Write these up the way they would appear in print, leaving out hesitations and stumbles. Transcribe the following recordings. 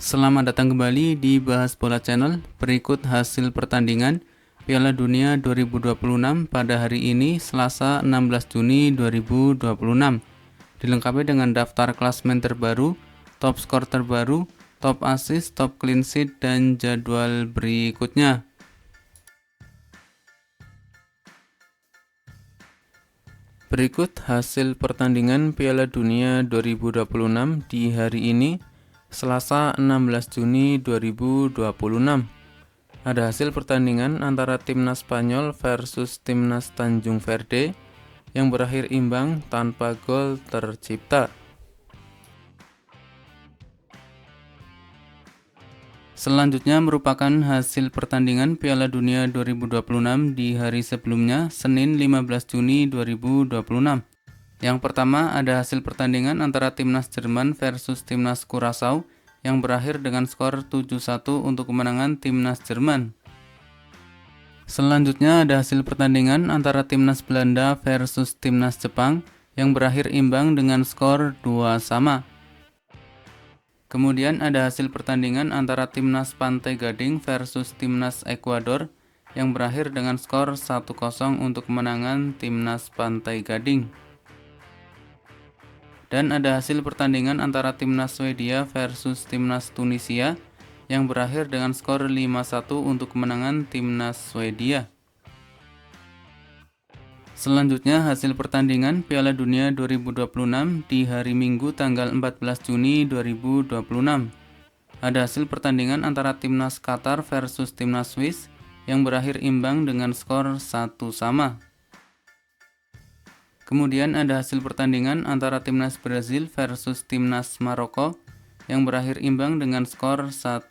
Selamat datang kembali di Bahas Bola Channel. Berikut hasil pertandingan Piala Dunia 2026 pada hari ini Selasa 16 Juni 2026. Dilengkapi dengan daftar klasemen terbaru, top skor terbaru, top assist, top clean sheet, dan jadwal berikutnya. Berikut hasil pertandingan Piala Dunia 2026 di hari ini Selasa 16 Juni 2026. Ada hasil pertandingan antara timnas Spanyol versus timnas Tanjung Verde yang berakhir imbang tanpa gol tercipta. Selanjutnya merupakan hasil pertandingan Piala Dunia 2026 di hari sebelumnya, Senin 15 Juni 2026. Yang pertama ada hasil pertandingan antara timnas Jerman versus timnas Curaçao yang berakhir dengan skor 7-1 untuk kemenangan timnas Jerman. Selanjutnya ada hasil pertandingan antara timnas Belanda versus timnas Jepang yang berakhir imbang dengan skor 2-2. Kemudian ada hasil pertandingan antara timnas Pantai Gading versus timnas Ekuador yang berakhir dengan skor 1-0 untuk kemenangan timnas Pantai Gading. Dan ada hasil pertandingan antara timnas Swedia versus timnas Tunisia yang berakhir dengan skor 5-1 untuk kemenangan timnas Swedia. Selanjutnya hasil pertandingan Piala Dunia 2026 di hari Minggu tanggal 14 Juni 2026. Ada hasil pertandingan antara timnas Qatar versus timnas Swiss yang berakhir imbang dengan skor 1-1. Kemudian ada hasil pertandingan antara timnas Brazil versus timnas Maroko yang berakhir imbang dengan skor 1-1.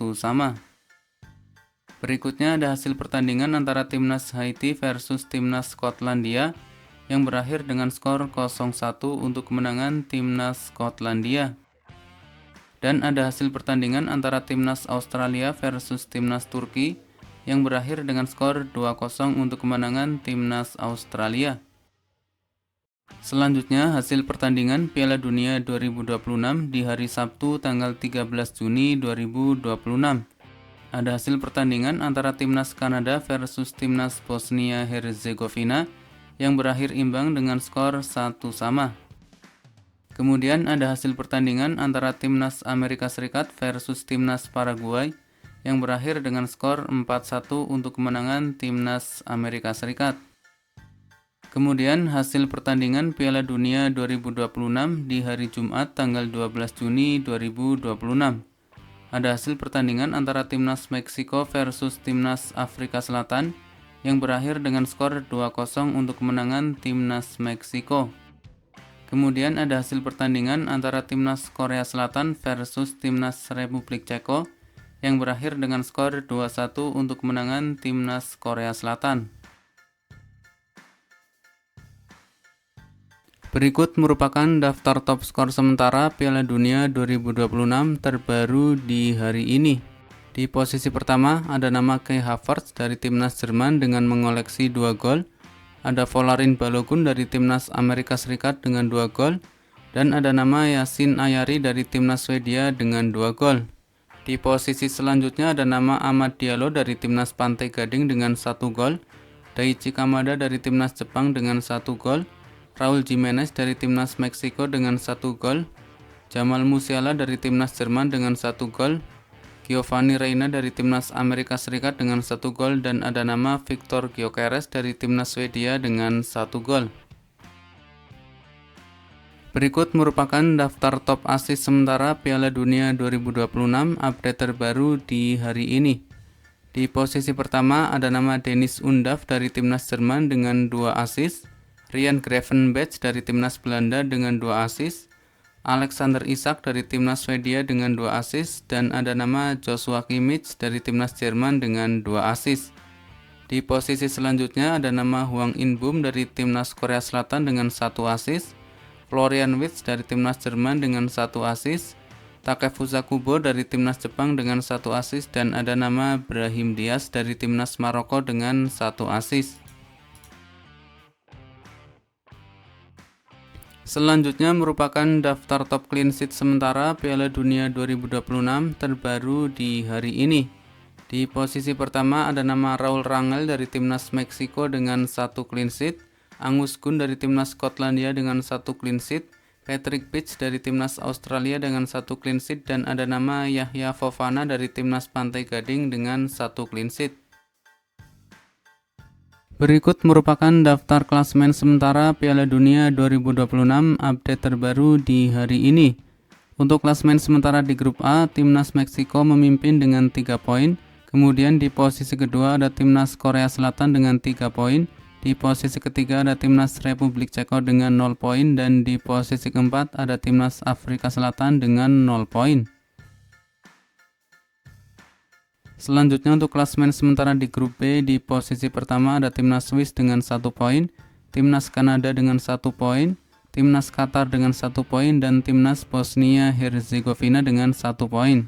Berikutnya ada hasil pertandingan antara timnas Haiti versus timnas Skotlandia yang berakhir dengan skor 0-1 untuk kemenangan timnas Skotlandia. Dan ada hasil pertandingan antara timnas Australia versus timnas Turki yang berakhir dengan skor 2-0 untuk kemenangan timnas Australia. Selanjutnya hasil pertandingan Piala Dunia 2026 di hari Sabtu tanggal 13 Juni 2026. Ada hasil pertandingan antara timnas Kanada versus timnas Bosnia Herzegovina yang berakhir imbang dengan skor 1-1. Kemudian ada hasil pertandingan antara timnas Amerika Serikat versus timnas Paraguay yang berakhir dengan skor 4-1 untuk kemenangan timnas Amerika Serikat. Kemudian hasil pertandingan Piala Dunia 2026 di hari Jumat tanggal 12 Juni 2026. Ada hasil pertandingan antara timnas Meksiko versus timnas Afrika Selatan yang berakhir dengan skor 2-0 untuk kemenangan timnas Meksiko. Kemudian ada hasil pertandingan antara timnas Korea Selatan versus timnas Republik Ceko yang berakhir dengan skor 2-1 untuk kemenangan timnas Korea Selatan. Berikut merupakan daftar top skor sementara Piala Dunia 2026 terbaru di hari ini. Di posisi pertama ada nama Kai Havertz dari timnas Jerman dengan mengoleksi 2 gol. Ada Folarin Balogun dari timnas Amerika Serikat dengan 2 gol. Dan ada nama Yasin Ayari dari timnas Swedia dengan 2 gol. Di posisi selanjutnya ada nama Amad Diallo dari timnas Pantai Gading dengan 1 gol. Daichi Kamada dari timnas Jepang dengan 1 gol. Raul Jimenez dari timnas Meksiko dengan 1 gol, Jamal Musiala dari timnas Jerman dengan 1 gol, Giovanni Reina dari timnas Amerika Serikat dengan 1 gol, dan ada nama Victor Gyökeres dari timnas Swedia dengan 1 gol. Berikut merupakan daftar top assist sementara Piala Dunia 2026 update terbaru di hari ini. Di posisi pertama ada nama Dennis Undav dari timnas Jerman dengan 2 assist, Ryan Gravenberch dari timnas Belanda dengan 2 assist, Alexander Isak dari timnas Swedia dengan 2 assist, dan ada nama Joshua Kimmich dari timnas Jerman dengan 2 assist. Di posisi selanjutnya ada nama Hwang In-beom dari timnas Korea Selatan dengan 1 assist, Florian Wirtz dari timnas Jerman dengan 1 assist, Takefusa Kubo dari timnas Jepang dengan 1 assist, dan ada nama Brahim Diaz dari timnas Maroko dengan 1 assist. Selanjutnya merupakan daftar top clean sheet sementara Piala Dunia 2026 terbaru di hari ini. Di posisi pertama ada nama Raul Rangel dari timnas Meksiko dengan 1 clean sheet, Angus Gunn dari timnas Skotlandia dengan 1 clean sheet, Patrick Pitch dari timnas Australia dengan 1 clean sheet, dan ada nama Yahya Fofana dari timnas Pantai Gading dengan 1 clean sheet. Berikut merupakan daftar klasemen sementara Piala Dunia 2026 update terbaru di hari ini. Untuk klasemen sementara di grup A, timnas Meksiko memimpin dengan 3 poin. Kemudian di posisi kedua ada timnas Korea Selatan dengan 3 poin. Di posisi ketiga ada timnas Republik Ceko dengan 0 poin. Dan di posisi keempat ada timnas Afrika Selatan dengan 0 poin. Selanjutnya untuk klasemen sementara di grup B, di posisi pertama ada timnas Swiss dengan 1 poin, timnas Kanada dengan 1 poin, timnas Qatar dengan 1 poin, dan timnas Bosnia Herzegovina dengan 1 poin.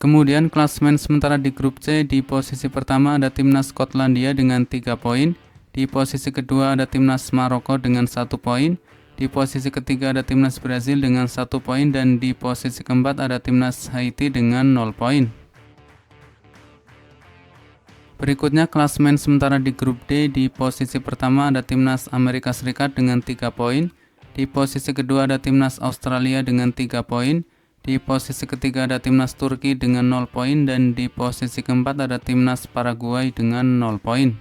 Kemudian klasemen sementara di grup C, di posisi pertama ada timnas Skotlandia dengan 3 poin, di posisi kedua ada timnas Maroko dengan 1 poin, di posisi ketiga ada timnas Brazil dengan 1 poin, dan di posisi keempat ada timnas Haiti dengan 0 poin. Berikutnya klasemen sementara di grup D, di posisi pertama ada timnas Amerika Serikat dengan 3 poin, di posisi kedua ada timnas Australia dengan 3 poin, di posisi ketiga ada timnas Turki dengan 0 poin, dan di posisi keempat ada timnas Paraguay dengan 0 poin.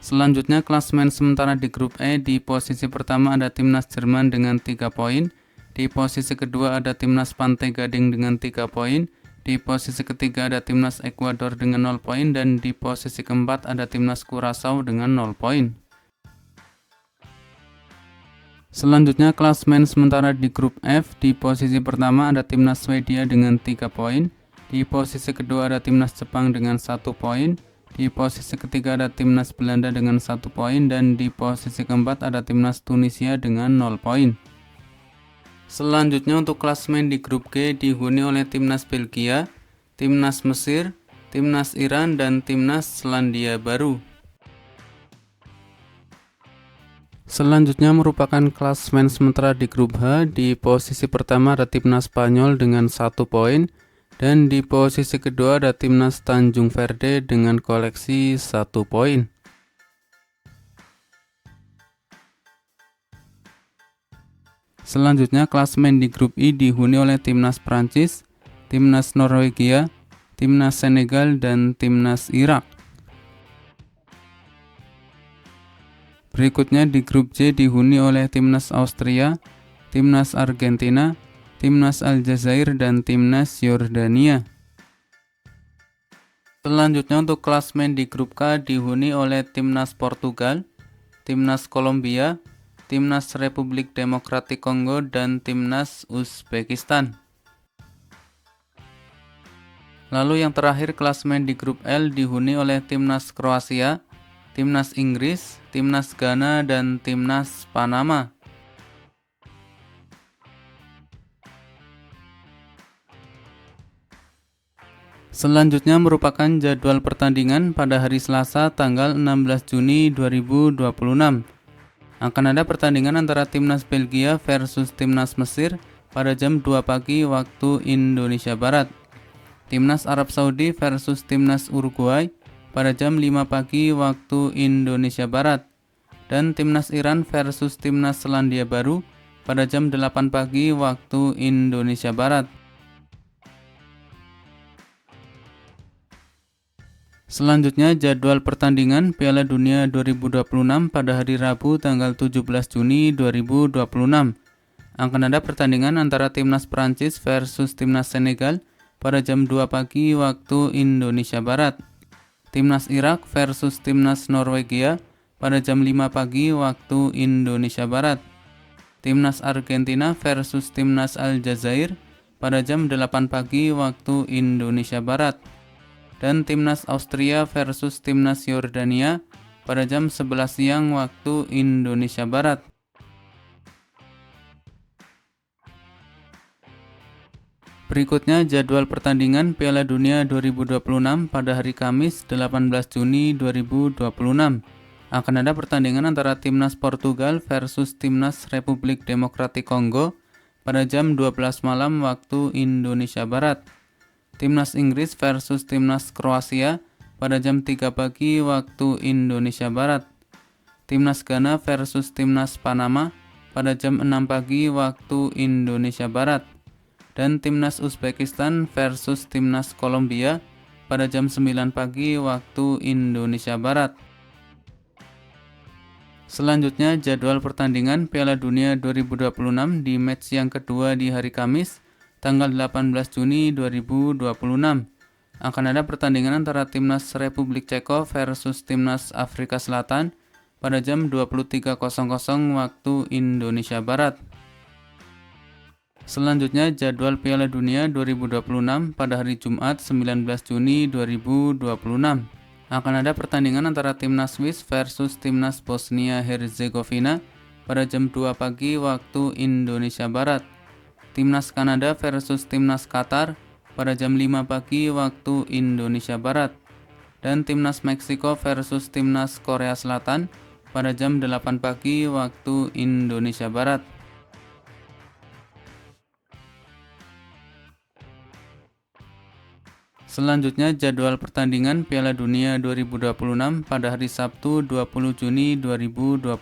Selanjutnya klasemen sementara di grup E, di posisi pertama ada timnas Jerman dengan 3 poin, di posisi kedua ada timnas Pantai Gading dengan 3 poin, di posisi ketiga ada timnas Ekuador dengan 0 poin, dan di posisi keempat ada timnas Curaçao dengan 0 poin. Selanjutnya klasemen sementara di grup F, di posisi pertama ada timnas Swedia dengan 3 poin, di posisi kedua ada timnas Jepang dengan 1 poin, di posisi ketiga ada timnas Belanda dengan 1 poin, dan di posisi keempat ada timnas Tunisia dengan 0 poin. Selanjutnya untuk klasemen di grup G dihuni oleh timnas Belgia, timnas Mesir, timnas Iran, dan timnas Selandia Baru. Selanjutnya merupakan klasemen sementara di grup H, di posisi pertama ada timnas Spanyol dengan 1 poin, dan di posisi kedua ada timnas Tanjung Verde dengan koleksi 1 poin. Selanjutnya klasemen di grup I dihuni oleh timnas Prancis, timnas Norwegia, timnas Senegal, dan timnas Irak. Berikutnya di grup J dihuni oleh timnas Austria, timnas Argentina, timnas Aljazair, dan timnas Yordania. Selanjutnya untuk klasemen di grup K dihuni oleh timnas Portugal, timnas Kolombia, timnas Republik Demokratik Kongo, dan timnas Uzbekistan. Lalu yang terakhir klasemen di grup L dihuni oleh timnas Kroasia, timnas Inggris, timnas Ghana, dan timnas Panama. Selanjutnya merupakan jadwal pertandingan pada hari Selasa tanggal 16 Juni 2026. Akan ada pertandingan antara timnas Belgia versus timnas Mesir pada jam 2 pagi waktu Indonesia Barat. Timnas Arab Saudi versus timnas Uruguay pada jam 5 pagi waktu Indonesia Barat. Dan timnas Iran versus timnas Selandia Baru pada jam 8 pagi waktu Indonesia Barat. Selanjutnya jadwal pertandingan Piala Dunia 2026 pada hari Rabu tanggal 17 Juni 2026. Akan ada pertandingan antara timnas Prancis versus timnas Senegal pada jam 2 pagi waktu Indonesia Barat. Timnas Irak versus timnas Norwegia pada jam 5 pagi waktu Indonesia Barat. Timnas Argentina versus timnas Aljazair pada jam 8 pagi waktu Indonesia Barat. Dan timnas Austria versus timnas Yordania pada jam 11 siang waktu Indonesia Barat. Berikutnya jadwal pertandingan Piala Dunia 2026 pada hari Kamis 18 Juni 2026. Akan ada pertandingan antara Timnas Portugal versus Timnas Republik Demokratik Kongo pada jam 12 malam waktu Indonesia Barat. Timnas Inggris versus Timnas Kroasia pada jam 3 pagi waktu Indonesia Barat. Timnas Ghana versus Timnas Panama pada jam 6 pagi waktu Indonesia Barat. Dan Timnas Uzbekistan versus Timnas Kolombia pada jam 9 pagi waktu Indonesia Barat. Selanjutnya jadwal pertandingan Piala Dunia 2026 di match yang kedua di hari Kamis tanggal 18 Juni 2026. Akan ada pertandingan antara Timnas Republik Ceko versus Timnas Afrika Selatan pada jam 23.00 waktu Indonesia Barat. Selanjutnya jadwal Piala Dunia 2026 pada hari Jumat 19 Juni 2026. Akan ada pertandingan antara Timnas Swiss versus Timnas Bosnia Herzegovina pada jam 2 pagi waktu Indonesia Barat. Timnas Kanada versus Timnas Qatar pada jam 5 pagi waktu Indonesia Barat. Dan Timnas Meksiko versus Timnas Korea Selatan pada jam 8 pagi waktu Indonesia Barat. Selanjutnya jadwal pertandingan Piala Dunia 2026 pada hari Sabtu 20 Juni 2026.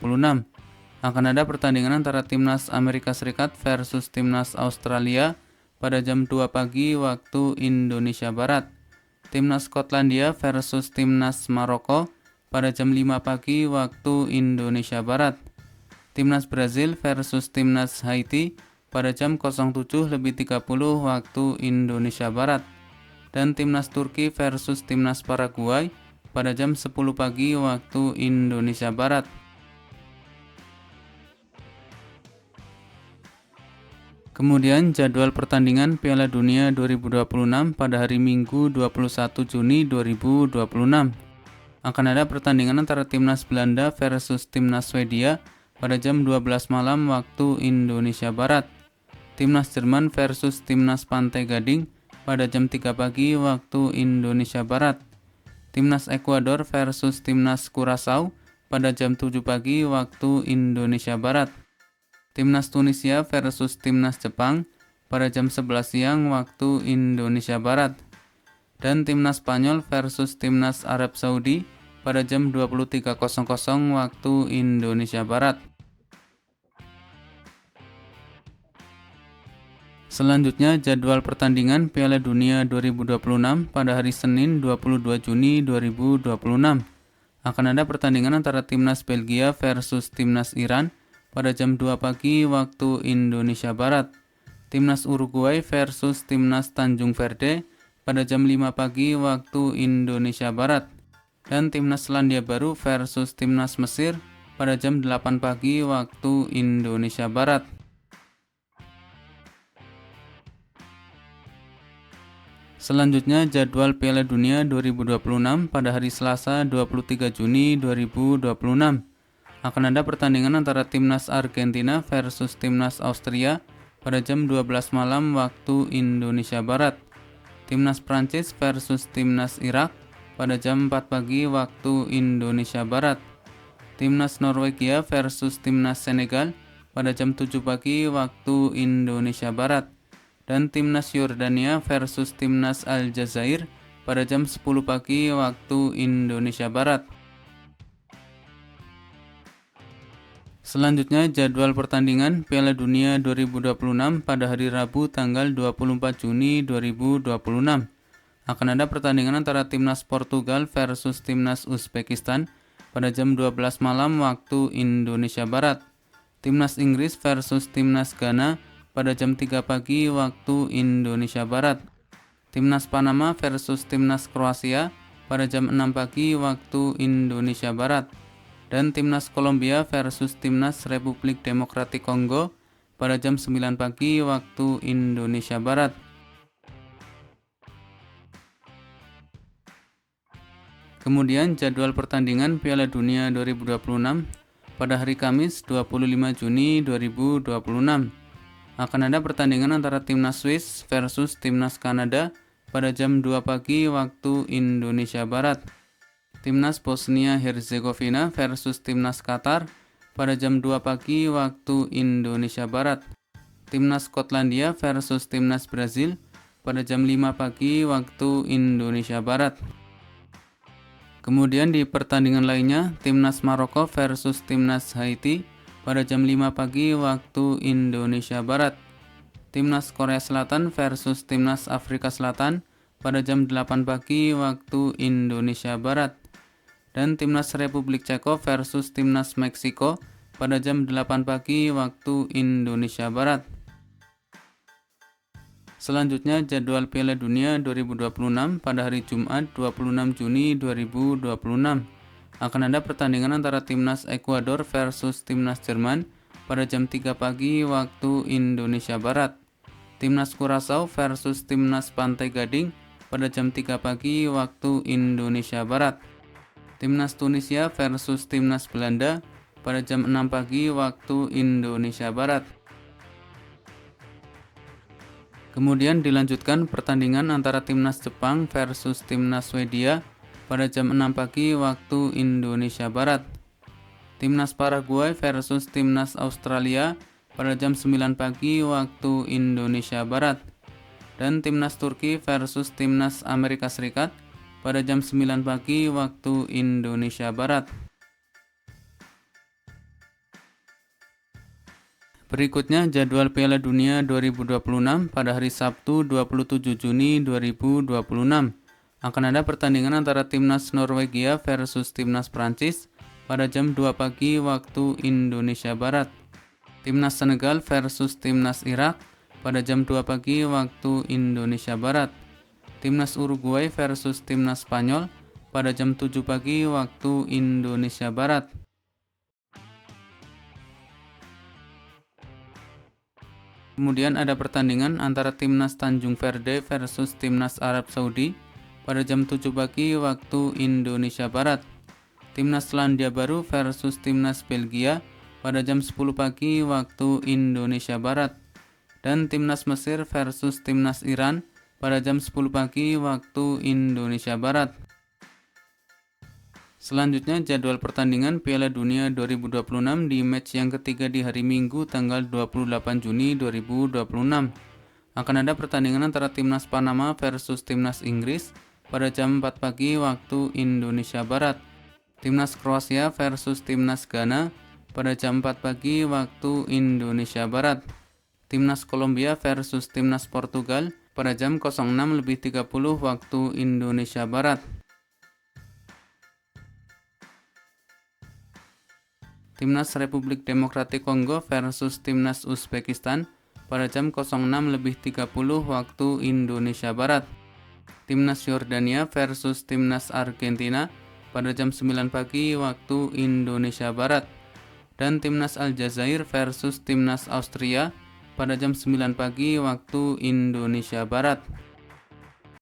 Akan ada pertandingan antara Timnas Amerika Serikat versus Timnas Australia pada jam 2 pagi waktu Indonesia Barat. Timnas Skotlandia versus Timnas Maroko pada jam 5 pagi waktu Indonesia Barat. Timnas Brazil versus Timnas Haiti pada jam 07.30 waktu Indonesia Barat. Dan Timnas Turki versus Timnas Paraguay pada jam 10 pagi waktu Indonesia Barat. Kemudian jadwal pertandingan Piala Dunia 2026 pada hari Minggu 21 Juni 2026. Akan ada pertandingan antara Timnas Belanda versus Timnas Swedia pada jam 12 malam waktu Indonesia Barat. Timnas Jerman versus Timnas Pantai Gading pada jam 3 pagi waktu Indonesia Barat. Timnas Ekuador versus Timnas Curaçao pada jam 7 pagi waktu Indonesia Barat. Timnas Tunisia versus Timnas Jepang pada jam 11 siang waktu Indonesia Barat. Dan Timnas Spanyol versus Timnas Arab Saudi pada jam 23.00 waktu Indonesia Barat. Selanjutnya jadwal pertandingan Piala Dunia 2026 pada hari Senin 22 Juni 2026. Akan ada pertandingan antara Timnas Belgia versus Timnas Iran pada jam 2 pagi waktu Indonesia Barat. Timnas Uruguay versus Timnas Tanjung Verde pada jam 5 pagi waktu Indonesia Barat. Dan Timnas Selandia Baru versus Timnas Mesir pada jam 8 pagi waktu Indonesia Barat. Selanjutnya jadwal Piala Dunia 2026 pada hari Selasa 23 Juni 2026. Akan ada pertandingan antara Timnas Argentina versus Timnas Austria pada jam 12 malam waktu Indonesia Barat. Timnas Prancis versus Timnas Irak pada jam 4 pagi waktu Indonesia Barat. Timnas Norwegia versus Timnas Senegal pada jam 7 pagi waktu Indonesia Barat. Dan Timnas Yordania versus Timnas Aljazair pada jam 10 pagi waktu Indonesia Barat. Selanjutnya jadwal pertandingan Piala Dunia 2026 pada hari Rabu tanggal 24 Juni 2026. Akan ada pertandingan antara Timnas Portugal versus Timnas Uzbekistan pada jam 12 malam waktu Indonesia Barat. Timnas Inggris versus Timnas Ghana pada jam 3 pagi waktu Indonesia Barat. Timnas Panama versus Timnas Kroasia pada jam 6 pagi waktu Indonesia Barat. Dan Timnas Kolombia versus Timnas Republik Demokratik Kongo pada jam 9 pagi waktu Indonesia Barat. Kemudian jadwal pertandingan Piala Dunia 2026 pada hari Kamis 25 Juni 2026. Akan ada pertandingan antara timnas Swiss versus timnas Kanada pada jam 2 pagi waktu Indonesia Barat. Timnas Bosnia Herzegovina versus timnas Qatar pada jam 2 pagi waktu Indonesia Barat. Timnas Skotlandia versus timnas Brazil pada jam 5 pagi waktu Indonesia Barat. Kemudian di pertandingan lainnya, timnas Maroko versus timnas Haiti pada jam 5 pagi waktu Indonesia Barat. Timnas Korea Selatan versus timnas Afrika Selatan pada jam 8 pagi waktu Indonesia Barat. Dan timnas Republik Ceko versus timnas Meksiko pada jam 8 pagi waktu Indonesia Barat. Selanjutnya jadwal Piala Dunia 2026 pada hari Jumat 26 Juni 2026. Akan ada pertandingan antara timnas Ekuador versus timnas Jerman pada jam 3 pagi waktu Indonesia Barat. Timnas Kurasaw versus timnas Pantai Gading pada jam 3 pagi waktu Indonesia Barat. Timnas Tunisia versus timnas Belanda pada jam 6 pagi waktu Indonesia Barat. Kemudian dilanjutkan pertandingan antara timnas Jepang versus timnas Swedia pada jam 6 pagi waktu Indonesia Barat. Timnas Paraguay versus timnas Australia pada jam 9 pagi waktu Indonesia Barat. Dan timnas Turki versus timnas Amerika Serikat pada jam 9 pagi waktu Indonesia Barat. Berikutnya jadwal Piala Dunia 2026 pada hari Sabtu 27 Juni 2026. Akan ada pertandingan antara timnas Norwegia versus timnas Prancis pada jam 2 pagi waktu Indonesia Barat. Timnas Senegal versus timnas Irak pada jam 2 pagi waktu Indonesia Barat. Timnas Uruguay versus timnas Spanyol pada jam 7 pagi waktu Indonesia Barat. Kemudian ada pertandingan antara timnas Tanjung Verde versus timnas Arab Saudi pada jam 7 pagi waktu Indonesia Barat. Timnas Selandia Baru versus timnas Belgia pada jam 10 pagi waktu Indonesia Barat. Dan timnas Mesir versus timnas Iran pada jam 10 pagi waktu Indonesia Barat. Selanjutnya jadwal pertandingan Piala Dunia 2026 di match yang ketiga di hari Minggu tanggal 28 Juni 2026. Akan ada pertandingan antara timnas Panama versus timnas Inggris pada jam 4 pagi waktu Indonesia Barat. Timnas Kroasia versus timnas Ghana pada jam 4 pagi waktu Indonesia Barat. Timnas Kolombia versus timnas Portugal pada jam 06.30 waktu Indonesia Barat. Timnas Republik Demokratik Kongo versus timnas Uzbekistan pada jam 06.30 waktu Indonesia Barat. Timnas Yordania versus timnas Argentina pada jam 9 pagi waktu Indonesia Barat. Dan timnas Aljazair versus timnas Austria pada jam 9 pagi waktu Indonesia Barat.